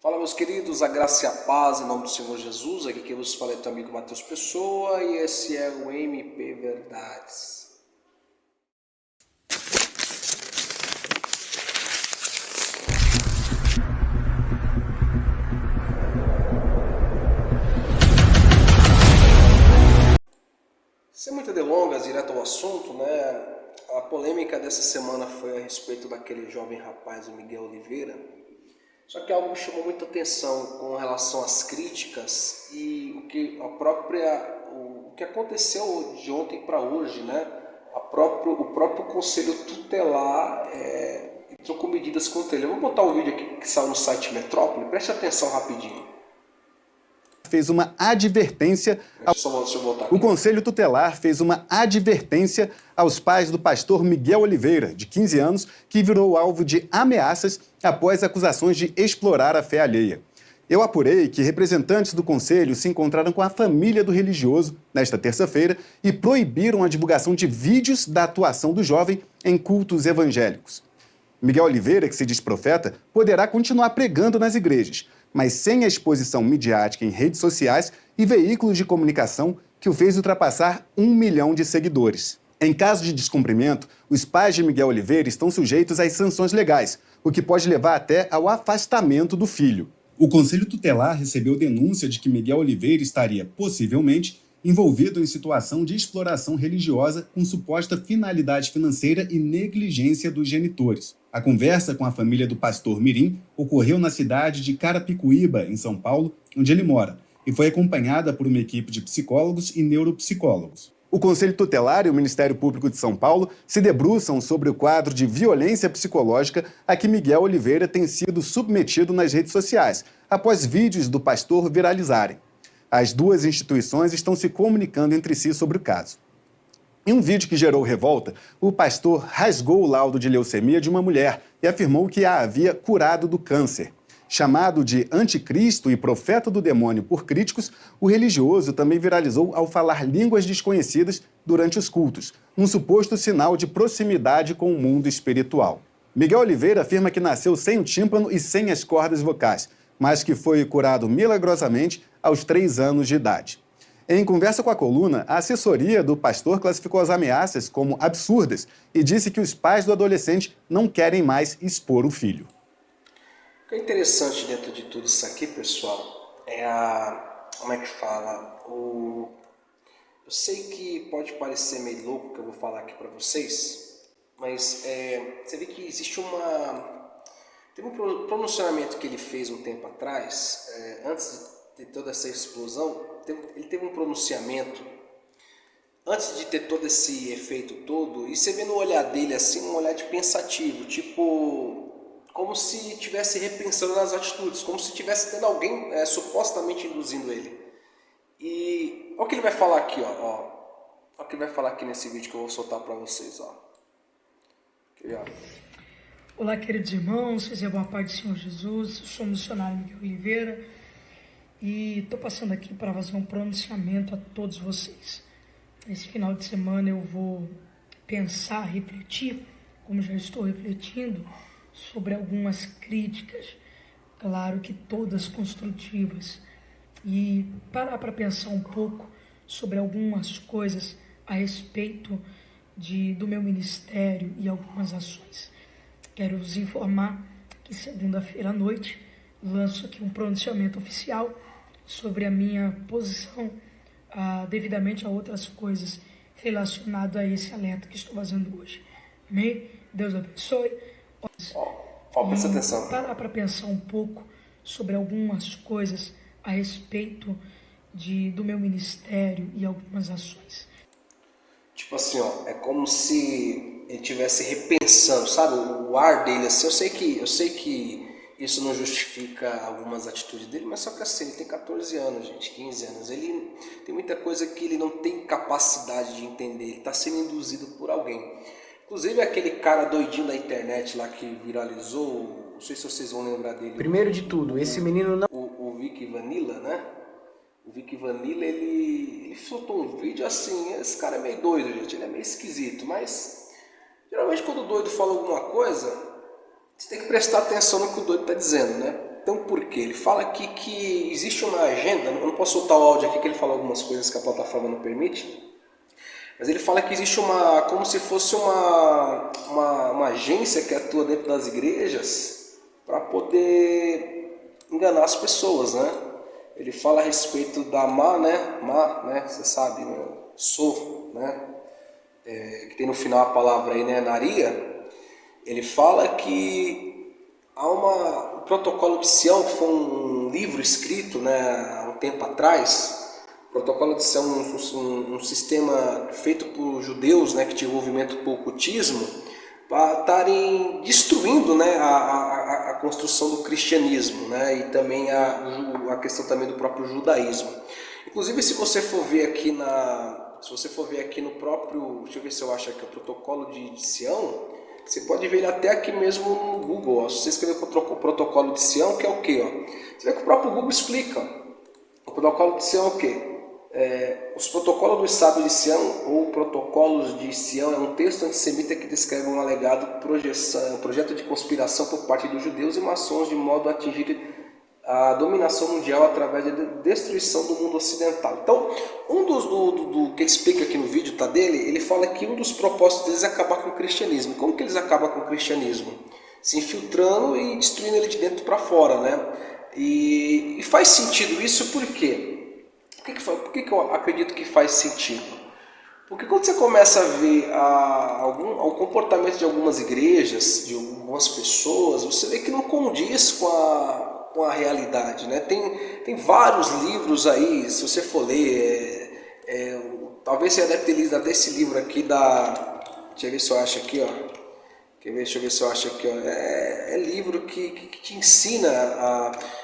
Fala, meus queridos, a graça e a paz em nome do Senhor Jesus. Aqui quem vos fala é teu amigo Matheus Pessoa e esse é o MP Verdades. Sem muitas delongas, direto ao assunto, né? A polêmica dessa semana foi a respeito daquele jovem rapaz, o Miguel Oliveira. Só que algo me chamou muita atenção com relação às críticas e o que aconteceu de ontem para hoje, né? O próprio Conselho Tutelar entrou com medidas contra ele. Eu vou botar o vídeo aqui que saiu no site Metrópole, preste atenção rapidinho. Fez uma advertência. O Conselho Tutelar fez uma advertência aos pais do pastor Miguel Oliveira, de 15 anos, que virou alvo de ameaças após acusações de explorar a fé alheia. Eu apurei que representantes do Conselho se encontraram com a família do religioso nesta terça-feira e proibiram a divulgação de vídeos da atuação do jovem em cultos evangélicos. Miguel Oliveira, que se diz profeta, poderá continuar pregando nas igrejas, mas sem a exposição midiática em redes sociais e veículos de comunicação que o fez ultrapassar 1 milhão de seguidores. Em caso de descumprimento, os pais de Miguel Oliveira estão sujeitos às sanções legais, o que pode levar até ao afastamento do filho. O Conselho Tutelar recebeu denúncia de que Miguel Oliveira estaria, possivelmente, envolvido em situação de exploração religiosa com suposta finalidade financeira e negligência dos genitores. A conversa com a família do pastor Mirim ocorreu na cidade de Carapicuíba, em São Paulo, onde ele mora, e foi acompanhada por uma equipe de psicólogos e neuropsicólogos. O Conselho Tutelar e o Ministério Público de São Paulo se debruçam sobre o quadro de violência psicológica a que Miguel Oliveira tem sido submetido nas redes sociais, após vídeos do pastor viralizarem. As duas instituições estão se comunicando entre si sobre o caso. Em um vídeo que gerou revolta, o pastor rasgou o laudo de leucemia de uma mulher e afirmou que a havia curado do câncer. Chamado de anticristo e profeta do demônio por críticos, o religioso também viralizou ao falar línguas desconhecidas durante os cultos, um suposto sinal de proximidade com o mundo espiritual. Miguel Oliveira afirma que nasceu sem o tímpano e sem as cordas vocais, mas que foi curado milagrosamente aos 3 anos de idade. Em conversa com a coluna, a assessoria do pastor classificou as ameaças como absurdas e disse que os pais do adolescente não querem mais expor o filho. O que é interessante dentro de tudo isso aqui, pessoal, é como é que fala? Eu sei que pode parecer meio louco o que eu vou falar aqui para vocês, mas você vê que existe teve um pronunciamento que ele fez um tempo atrás, antes de toda essa explosão. Ele teve um pronunciamento antes de ter todo esse efeito todo, e você vê no olhar dele assim, um olhar de pensativo, tipo, como se estivesse repensando nas atitudes, como se estivesse tendo alguém supostamente induzindo ele. E olha o que ele vai falar aqui, ó. Olha o que ele vai falar aqui nesse vídeo que eu vou soltar para vocês, ó. Aqui, ó. Olá, queridos irmãos, seja boa paz do Senhor Jesus. Eu sou o missionário Miguel Oliveira e estou passando aqui para fazer um pronunciamento a todos vocês. Esse final de semana eu vou pensar, refletir, como já estou refletindo, sobre algumas críticas, claro que todas construtivas, e parar para pensar um pouco sobre algumas coisas a respeito do meu ministério e algumas ações. Quero vos informar que segunda-feira à noite lanço aqui um pronunciamento oficial sobre a minha posição devidamente a outras coisas relacionadas a esse alerta que estou fazendo hoje. Amém? Deus abençoe. Presta atenção. Parar para pensar um pouco sobre algumas coisas a respeito do meu ministério e algumas ações. Tipo assim, ó, é como se ele estivesse repensando, sabe? O ar dele, assim, eu sei que isso não justifica algumas atitudes dele, mas só que assim, ele tem 14 anos, gente, 15 anos. Ele tem muita coisa que ele não tem capacidade de entender, ele está sendo induzido por alguém. Inclusive aquele cara doidinho da internet lá que viralizou, não sei se vocês vão lembrar dele. Primeiro de tudo, esse menino não... O Vic Vanilla, né? O Vic Vanilla, ele soltou um vídeo assim, esse cara é meio doido, gente, ele é meio esquisito, mas geralmente quando o doido fala alguma coisa, você tem que prestar atenção no que o doido está dizendo, né? Então por quê? Ele fala aqui que existe uma agenda, eu não posso soltar o áudio aqui que ele fala algumas coisas que a plataforma não permite, mas ele fala que existe como se fosse uma agência que atua dentro das igrejas para poder enganar as pessoas, né? Ele fala a respeito da má, né? Você sabe, né? Sou, né? Que tem no final a palavra aí, né? Naria. Ele fala que há o Protocolo de Sião, que foi um livro escrito, né, há um tempo atrás. O Protocolo de Sião é um sistema feito por judeus, né, que tinha envolvimento com o ocultismo, para estarem destruindo, né, a construção do cristianismo, né, e também a questão também do próprio judaísmo. Inclusive, se você for ver aqui no próprio, deixa eu ver se eu acho aqui, o Protocolo de Sião, você pode ver ele até aqui mesmo no Google. Ó. Se você escrever o Protocolo de Sião, que é o quê? Ó? Você vê que o próprio Google explica. Ó. O Protocolo de Sião é o quê? Os protocolos dos sábios de Sião, ou protocolos de Sião, é um texto antissemita que descreve um alegado projeto de conspiração por parte dos judeus e maçons de modo a atingir a dominação mundial através da destruição do mundo ocidental. Então, do que ele explica aqui no vídeo, tá dele, ele fala que um dos propósitos deles é acabar com o cristianismo. Como que eles acabam com o cristianismo? Se infiltrando e destruindo ele de dentro para fora, né? E faz sentido isso por quê? Por que eu acredito que faz sentido? Porque quando você começa a ver o comportamento de algumas igrejas, de algumas pessoas, você vê que não condiz com a realidade, né? Tem vários livros aí, se você for ler, talvez você deve ter lido até esse livro aqui deixa eu ver se eu acho aqui, ó. Deixa eu ver se eu acho aqui, ó. É livro que te ensina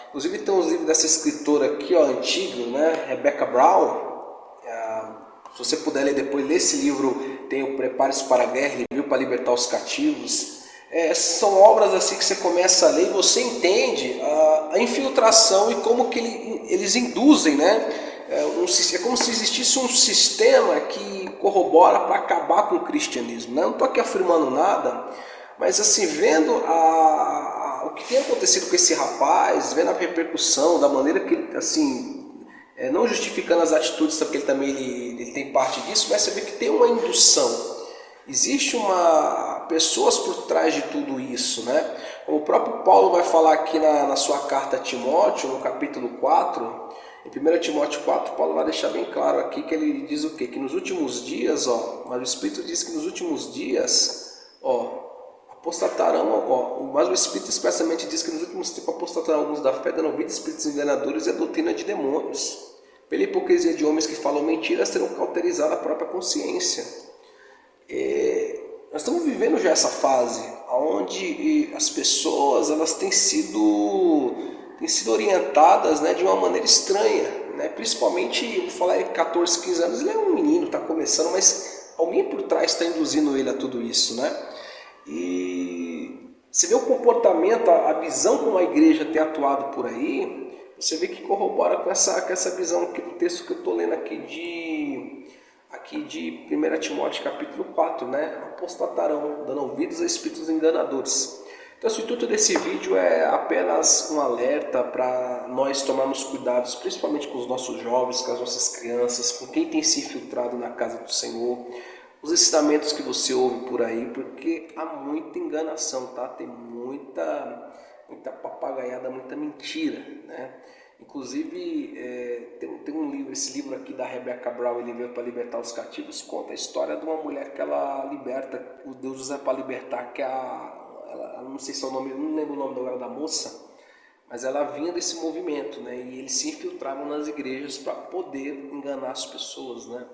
inclusive tem uns livros dessa escritora aqui, ó, antigo, né? Rebecca Brown. Se você puder ler depois, lê esse livro, tem o Prepare-se para a Guerra, ele veio para libertar os cativos. São obras assim que você começa a ler e você entende a infiltração e como que eles induzem, né? É como se existisse um sistema que corrobora para acabar com o cristianismo, né? Eu não estou aqui afirmando nada, mas assim, vendo o que tem acontecido com esse rapaz, vendo a repercussão, da maneira que ele, assim, não justificando as atitudes, porque ele também ele tem parte disso, mas você vê que tem uma indução. Existe pessoas por trás de tudo isso, né? Como o próprio Paulo vai falar aqui na sua carta a Timóteo, no capítulo 4, em 1 Timóteo 4, Paulo vai deixar bem claro aqui que ele diz o quê? Que nos últimos dias, mas o Espírito diz que nos últimos dias, apostatarão, mas o Espírito expressamente diz que nos últimos tempos apostatarão alguns da fé, dando ouvido a espíritos enganadores e a doutrina de demônios. Pela hipocrisia de homens que falam mentiras, terão cauterizado a própria consciência. Nós estamos vivendo já essa fase onde as pessoas elas têm sido orientadas, né, de uma maneira estranha, né? Principalmente, eu vou falar, 14, 15 anos, ele é um menino, está começando, mas alguém por trás está induzindo ele a tudo isso, né? E você vê o comportamento, a visão como a igreja tem atuado por aí, você vê que corrobora com essa visão aqui do texto que eu estou lendo aqui de 1 Timóteo capítulo 4, né? Apostatarão, dando ouvidos a espíritos enganadores. Então, o intuito desse vídeo é apenas um alerta para nós tomarmos cuidados, principalmente com os nossos jovens, com as nossas crianças, com quem tem se infiltrado na casa do Senhor, os ensinamentos que você ouve por aí, porque há muita enganação, tá? Tem muita papagaiada, muita mentira, né? Inclusive, tem um livro, esse livro aqui da Rebecca Brown, ele veio para libertar os cativos, conta a história de uma mulher que ela liberta, o Deus usa para libertar, que ela não sei se é o nome, não lembro o nome agora da moça, mas ela vinha desse movimento, né? E eles se infiltravam nas igrejas para poder enganar as pessoas, né?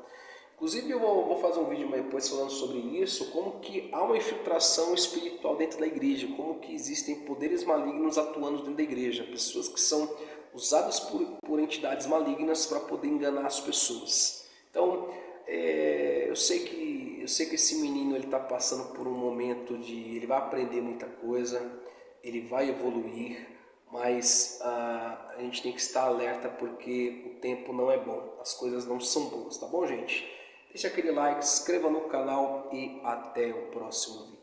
Inclusive eu vou fazer um vídeo depois falando sobre isso, como que há uma infiltração espiritual dentro da igreja, como que existem poderes malignos atuando dentro da igreja, pessoas que são usadas por entidades malignas para poder enganar as pessoas. Então, eu sei que esse menino está passando por um momento ele vai aprender muita coisa, ele vai evoluir, mas a gente tem que estar alerta porque o tempo não é bom, as coisas não são boas, tá bom, gente? Deixa aquele like, se inscreva no canal e até o próximo vídeo.